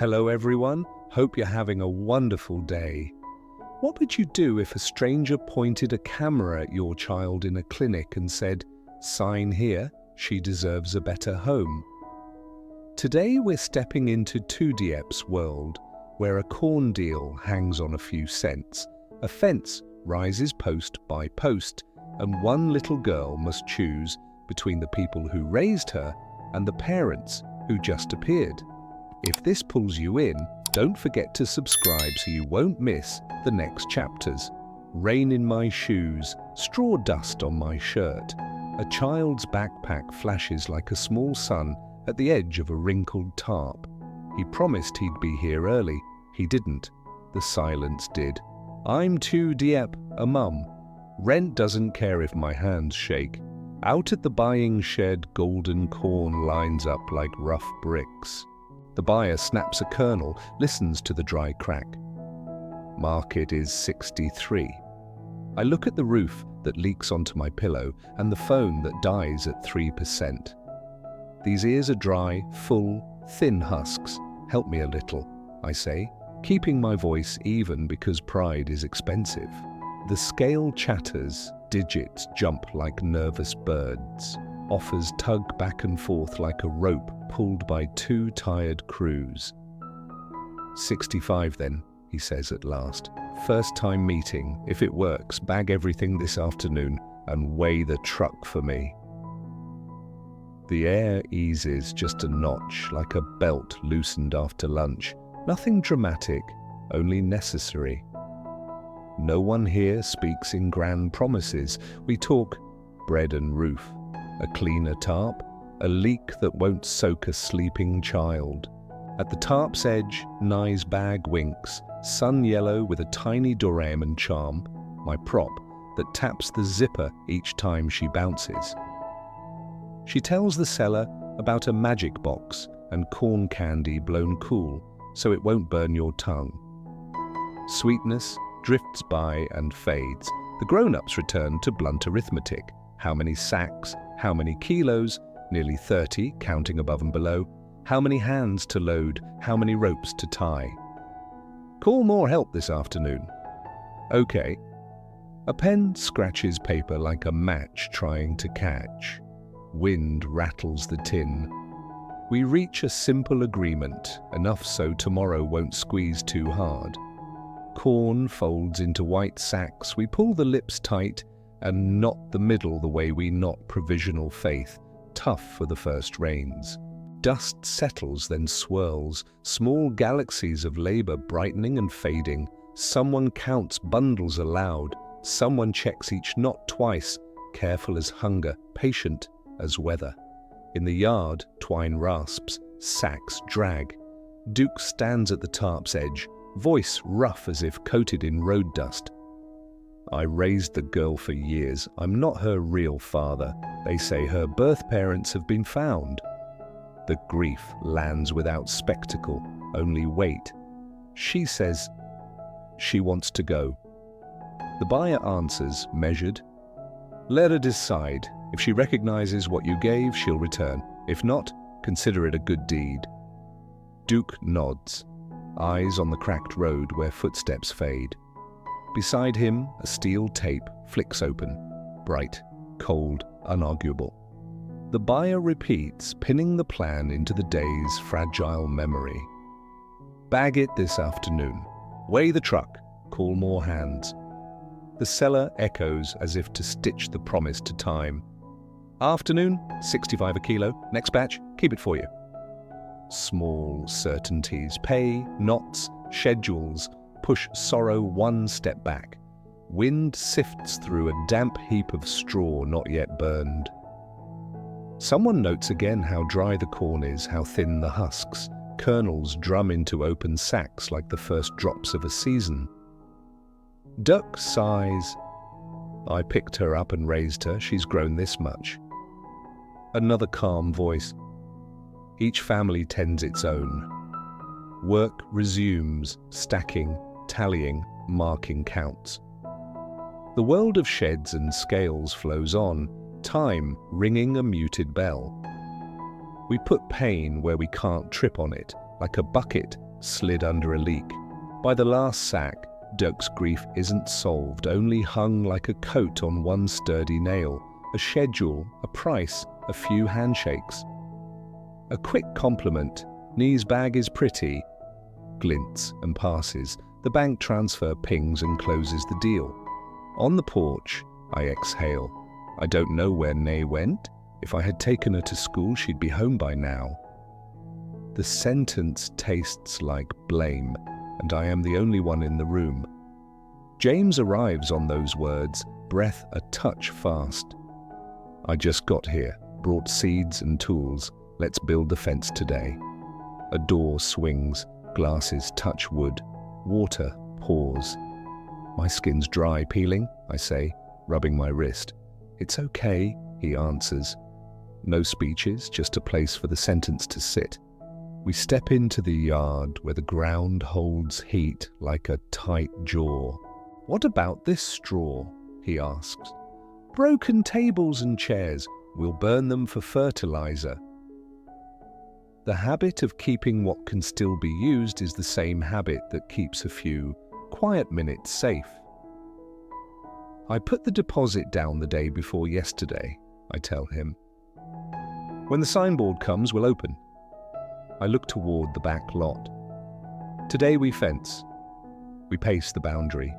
Hello everyone, hope you're having a wonderful day. What would you do if a stranger pointed a camera at your child in a clinic and said, "Sign here, she deserves a better home"? Today we're stepping into Diep's world, where a corn deal hangs on a few cents, a fence rises post by post, and one little girl must choose between the people who raised her and the parents who just appeared. If this pulls you in, don't forget to subscribe so you won't miss the next chapters. Rain in my shoes, straw dust on my shirt. A child's backpack flashes like a small sun at the edge of a wrinkled tarp. He promised he'd be here early. He didn't. The silence did. I'm Diep, a mum. Rent doesn't care if my hands shake. Out at the buying shed, golden corn lines up like rough bricks. The buyer snaps a kernel, listens to the dry crack. Market is 63. I look at the roof that leaks onto my pillow and the phone that dies at 3%. These ears are dry, full, thin husks. Help me a little, I say, keeping my voice even because pride is expensive. The scale chatters, digits jump like nervous birds. Offers tug back and forth like a rope pulled by two tired crews. 65 then, he says at last. First time meeting. If it works, bag everything this afternoon and weigh the truck for me. The air eases just a notch, like a belt loosened after lunch. Nothing dramatic, only necessary. No one here speaks in grand promises. We talk bread and roof. A cleaner tarp, a leak that won't soak a sleeping child. At the tarp's edge, Nye's bag winks, sun yellow with a tiny Doraemon charm, my prop, that taps the zipper each time she bounces. She tells the seller about a magic box and corn candy blown cool so it won't burn your tongue. Sweetness drifts by and fades. The grown-ups return to blunt arithmetic. How many sacks? How many kilos? Nearly 30, counting above and below. How many hands to load? How many ropes to tie? Call more help this afternoon. Okay. A pen scratches paper like a match trying to catch. Wind rattles the tin. We reach a simple agreement, enough so tomorrow won't squeeze too hard. Corn folds into white sacks. We pull the lips tight and knot the middle the way we knot provisional faith, tough for the first rains. Dust settles, then swirls, small galaxies of labor brightening and fading. Someone counts bundles aloud, someone checks each knot twice, careful as hunger, patient as weather. In the yard, twine rasps, sacks drag. Duke stands at the tarp's edge, voice rough as if coated in road dust. I raised the girl for years. I'm not her real father. They say her birth parents have been found. The grief lands without spectacle, only weight. She says she wants to go. The buyer answers, measured. Let her decide. If she recognizes what you gave, she'll return. If not, consider it a good deed. Duke nods, eyes on the cracked road where footsteps fade. Beside him, a steel tape flicks open, bright, cold, unarguable. The buyer repeats, pinning the plan into the day's fragile memory. Bag it this afternoon. Weigh the truck. Call more hands. The seller echoes as if to stitch the promise to time. Afternoon, 65 a kilo. Next batch, keep it for you. Small certainties, pay, knots, schedules, push sorrow one step back. Wind sifts through a damp heap of straw not yet burned. Someone notes again how dry the corn is, how thin the husks. Kernels drum into open sacks like the first drops of a season. Duck sighs. I picked her up and raised her. She's grown this much. Another calm voice. Each family tends its own. Work resumes, stacking, tallying, marking counts. The world of sheds and scales flows on, time ringing a muted bell. We put pain where we can't trip on it, like a bucket slid under a leak. By the last sack, Dirk's grief isn't solved, only hung like a coat on one sturdy nail, a schedule, a price, a few handshakes. A quick compliment, "Knee's bag is pretty," glints and passes. The bank transfer pings and closes the deal. On the porch, I exhale. I don't know where Nay went. If I had taken her to school, she'd be home by now. The sentence tastes like blame, and I am the only one in the room. James arrives on those words, breath a touch fast. "I just got here, brought seeds and tools. Let's build the fence today." A door swings, glasses touch wood, water pours. "My skin's dry, peeling," I say, rubbing my wrist. "It's okay," he answers. No speeches, just a place for the sentence to sit. We step into the yard where the ground holds heat like a tight jaw. "What about this straw?" he asks. "Broken tables and chairs. We'll burn them for fertilizer." The habit of keeping what can still be used is the same habit that keeps a few quiet minutes safe. "I put the deposit down the day before yesterday," I tell him. "When the signboard comes, we'll open." I look toward the back lot. Today we fence. We pace the boundary.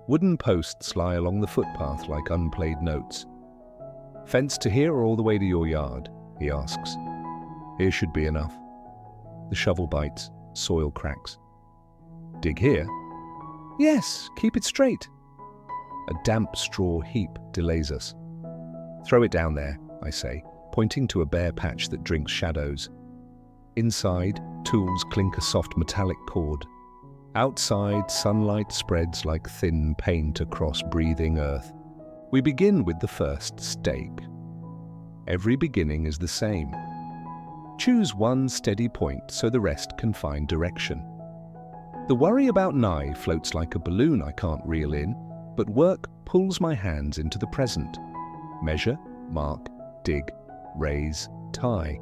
Wooden posts lie along the footpath like unplayed notes. "Fence to here or all the way to your yard?" he asks. "Here should be enough." The shovel bites, soil cracks. "Dig here?" "Yes, keep it straight." A damp straw heap delays us. "Throw it down there," I say, pointing to a bare patch that drinks shadows. Inside, tools clink a soft metallic cord. Outside, sunlight spreads like thin paint across breathing earth. We begin with the first stake. Every beginning is the same. Choose one steady point so the rest can find direction. The worry about Nye floats like a balloon I can't reel in, but work pulls my hands into the present. Measure, mark, dig, raise, tie.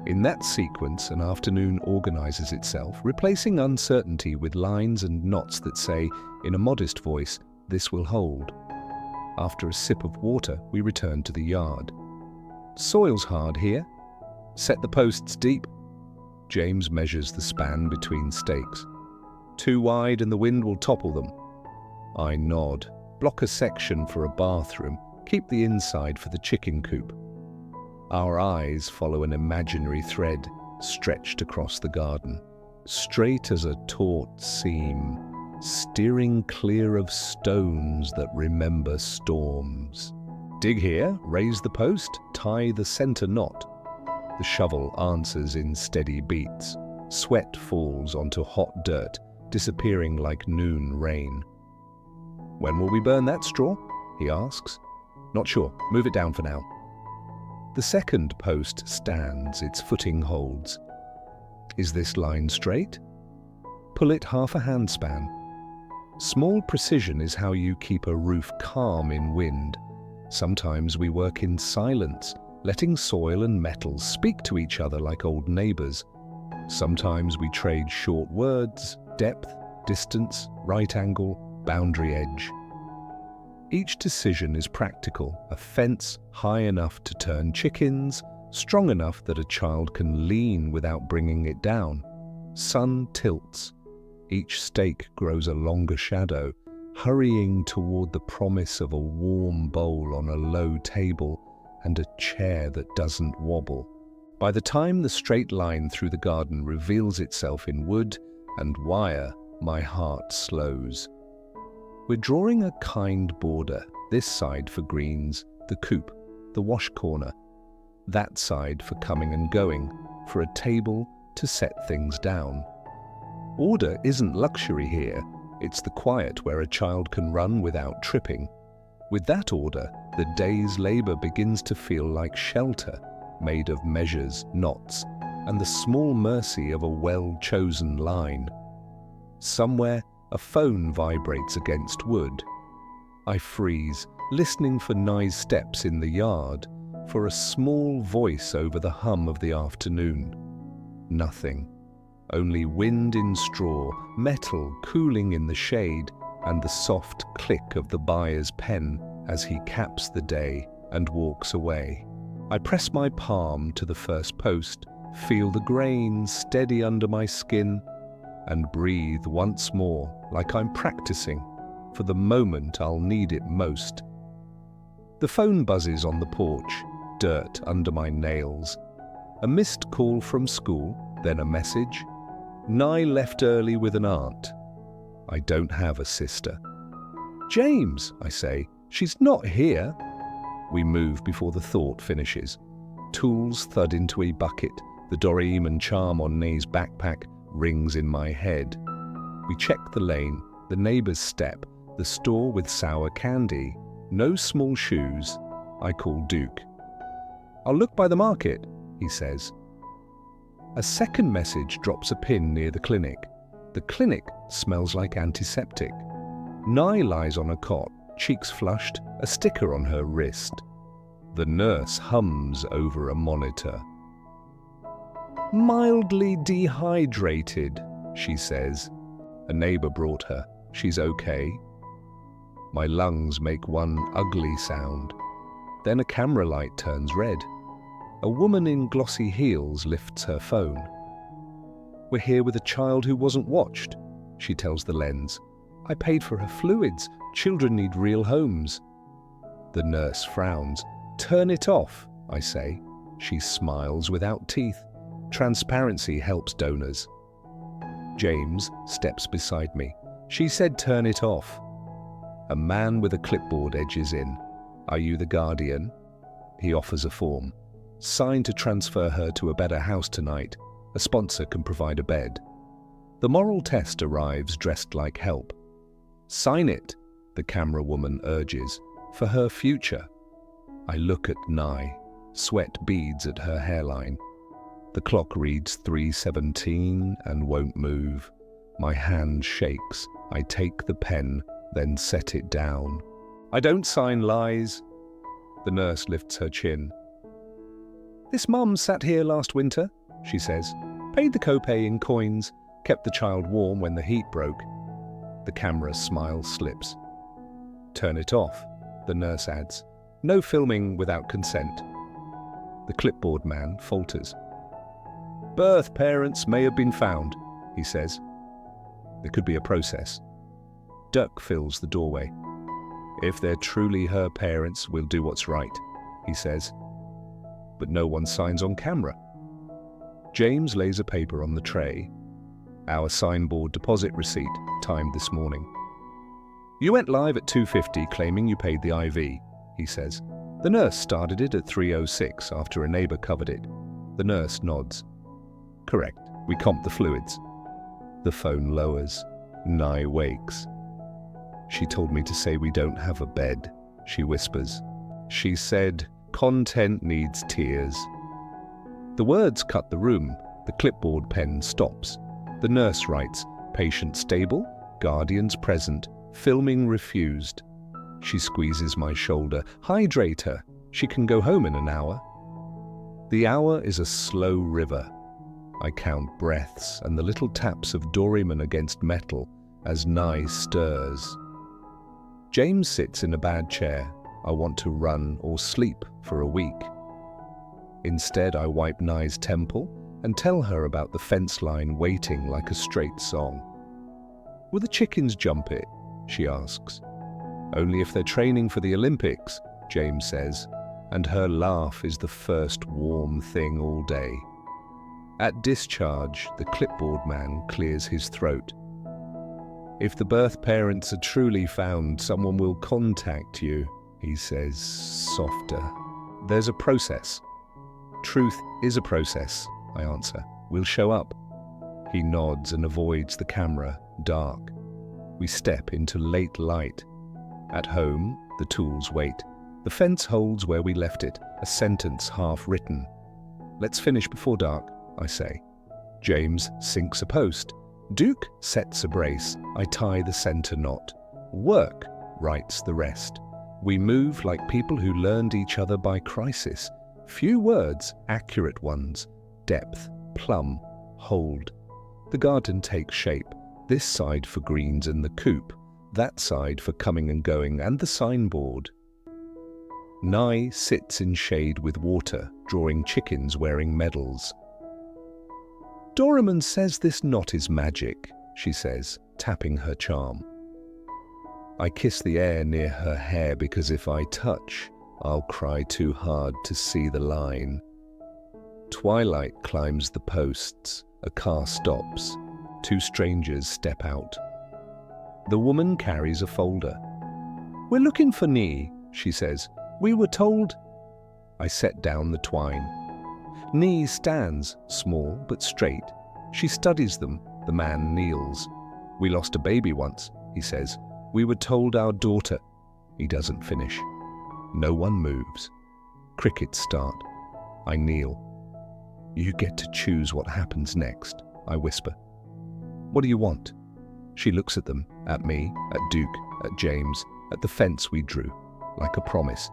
In that sequence, an afternoon organizes itself, replacing uncertainty with lines and knots that say, in a modest voice, "This will hold." After a sip of water, we return to the yard. "Soil's hard here. Set the posts deep." James measures the span between stakes. "Too wide and the wind will topple them." I nod. "Block a section for a bathroom. Keep the inside for the chicken coop." Our eyes follow an imaginary thread stretched across the garden, straight as a taut seam, steering clear of stones that remember storms. "Dig here, raise the post, tie the center knot." The shovel answers in steady beats. Sweat falls onto hot dirt, disappearing like noon rain. "When will we burn that straw?" he asks. "Not sure. Move it down for now." The second post stands, its footing holds. Is this line straight? Pull it half a handspan. Small precision is how you keep a roof calm in wind. Sometimes we work in silence, letting soil and metal speak to each other like old neighbors. Sometimes we trade short words, depth, distance, right angle, boundary edge. Each decision is practical, a fence high enough to turn chickens, strong enough that a child can lean without bringing it down. Sun tilts. Each stake grows a longer shadow, hurrying toward the promise of a warm bowl on a low table and a chair that doesn't wobble. By the time the straight line through the garden reveals itself in wood and wire, my heart slows. We're drawing a kind border, this side for greens, the coop, the wash corner, that side for coming and going, for a table to set things down. Order isn't luxury here, it's the quiet where a child can run without tripping. With that order, the day's labor begins to feel like shelter, made of measures, knots, and the small mercy of a well-chosen line. Somewhere, a phone vibrates against wood. I freeze, listening for Nye's steps in the yard, for a small voice over the hum of the afternoon. Nothing. only wind in straw, metal cooling in the shade, and the soft click of the buyer's pen as he caps the day and walks away. I press my palm to the first post, feel the grain steady under my skin, and breathe once more like I'm practicing for the moment I'll need it most. The phone buzzes on the porch, dirt under my nails. A missed call from school, then a message. Nye left early with an aunt. I don't have a sister. James, I say, she's not here. We move before the thought finishes. Tools thud into a bucket. The Doreen and charm on Nay's backpack rings in my head. We check the lane, the neighbour's step, the store with sour candy. No small shoes. I call Duke. I'll look by the market, he says. A second message drops a pin near the clinic. The clinic smells like antiseptic. Nye lies on a cot, cheeks flushed, a sticker on her wrist. The nurse hums over a monitor. Mildly dehydrated, she says. A neighbour brought her. She's okay. My lungs make one ugly sound. Then a camera light turns red. A woman in glossy heels lifts her phone. We're here with a child who wasn't watched, she tells the lens. I paid for her fluids. Children need real homes. The nurse frowns. Turn it off, I say. She smiles without teeth. Transparency helps donors. James steps beside me. She said turn it off. A man with a clipboard edges in. Are you the guardian? He offers a form. Sign to transfer her to a better house tonight. A sponsor can provide a bed. The moral test arrives dressed like help. Sign it, the camera woman urges, for her future. I look at Nye. Sweat beads at her hairline. The clock reads 3:17 and won't move. My hand shakes. I take the pen, then set it down. I don't sign lies. The nurse lifts her chin. This mum sat here last winter, she says. Paid the copay in coins, kept the child warm when the heat broke. The camera's smile slips. Turn it off, the nurse adds. No filming without consent. The clipboard man falters. Birth parents may have been found, he says. There could be a process. Duck fills the doorway. If they're truly her parents, we'll do what's right, he says. But no one signs on camera. James lays a paper on the tray. Our signboard deposit receipt, timed this morning. You went live at 2:50 claiming you paid the IV, he says. The nurse started it at 3:06 after a neighbour covered it. The nurse nods. Correct, we comped the fluids. The phone lowers. Nye wakes. She told me to say we don't have a bed, she whispers. She said, content needs tears. The words cut the room. The clipboard pen stops. The nurse writes, patient stable, guardians present, filming refused. She squeezes my shoulder. Hydrate her. She can go home in an hour. The hour is a slow river. I count breaths and the little taps of Doryman against metal as Nye stirs. James sits in a bad chair. I want to run or sleep for a week. Instead, I wipe Nye's temple and tell her about the fence line waiting like a straight song. Will the chickens jump it? She asks. Only if they're training for the Olympics, James says, and her laugh is the first warm thing all day. At discharge, the clipboard man clears his throat. If the birth parents are truly found, someone will contact you, he says, softer. There's a process. Truth is a process, I answer. We'll show up. He nods and avoids the camera, dark. We step into late light. At home, the tools wait. The fence holds where we left it, a sentence half written. Let's finish before dark, I say. James sinks a post. Duke sets a brace. I tie the center knot. Work writes the rest. We move like people who learned each other by crisis. Few words, accurate ones. Depth, plumb, hold. The garden takes shape, this side for greens and the coop, that side for coming and going and the signboard. Nye sits in shade with water, drawing chickens wearing medals. Doraemon says this knot is magic, she says, tapping her charm. I kiss the air near her hair because if I touch, I'll cry too hard to see the line. Twilight climbs the posts, a car stops, two strangers step out. The woman carries a folder. We're looking for Nee, she says. We were told. I set down the twine. Nee stands, small but straight. She studies them. The man kneels. We lost a baby once, he says. We were told our daughter. He doesn't finish. No one moves. Crickets start. I kneel. You get to choose what happens next, I whisper. What do you want? She looks at them, at me, at Duke, at James, at the fence we drew, like a promise.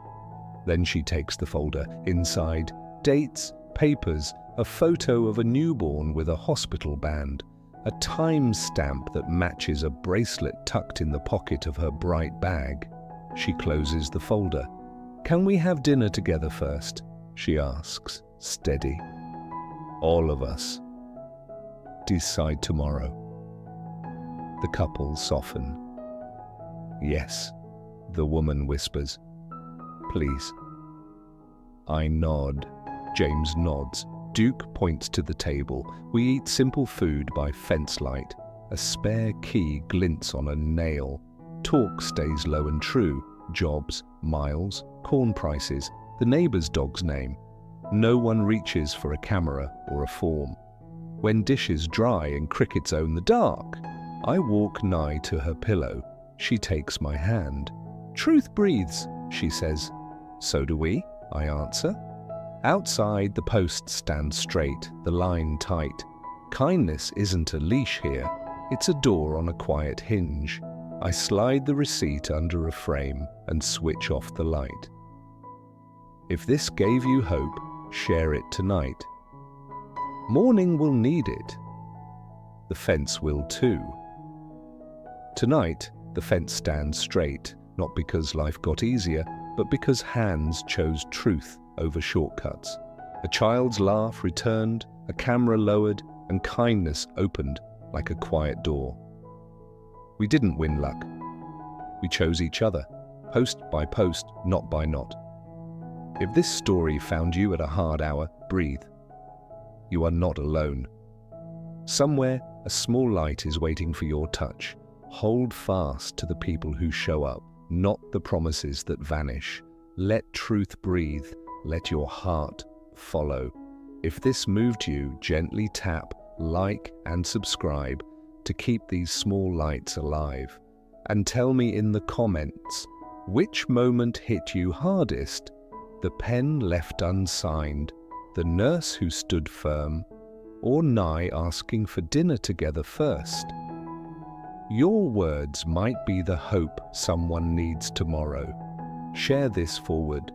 Then she takes the folder. Inside, dates, papers, a photo of a newborn with a hospital band, a time stamp that matches a bracelet tucked in the pocket of her bright bag. She closes the folder. Can we have dinner together first? She asks, steady. All of us. Decide tomorrow. The couple soften. Yes, the woman whispers. Please. I nod. James nods. Duke points to the table. We eat simple food by fence light. A spare key glints on a nail. Talk stays low and true. Jobs, miles, corn prices, the neighbour's dog's name. No one reaches for a camera or a form. When dishes dry and crickets own the dark, I walk nigh to her pillow. She takes my hand. Truth breathes, she says. So do we, I answer. Outside, the posts stand straight, the line tight. Kindness isn't a leash here. It's a door on a quiet hinge. I slide the receipt under a frame and switch off the light. If this gave you hope, share it tonight. Morning will need it. The fence will too. Tonight, the fence stands straight, not because life got easier, but because hands chose truth over shortcuts. A child's laugh returned, a camera lowered, and kindness opened like a quiet door. We didn't win luck. We chose each other, post by post, knot by knot. If this story found you at a hard hour, breathe. You are not alone. Somewhere, a small light is waiting for your touch. Hold fast to the people who show up, not the promises that vanish. Let truth breathe. Let your heart follow. If this moved you, gently tap, like, and subscribe to keep these small lights alive. And tell me in the comments, which moment hit you hardest? The pen left unsigned, the nurse who stood firm, or Nye asking for dinner together first? Your words might be the hope someone needs tomorrow. Share this forward.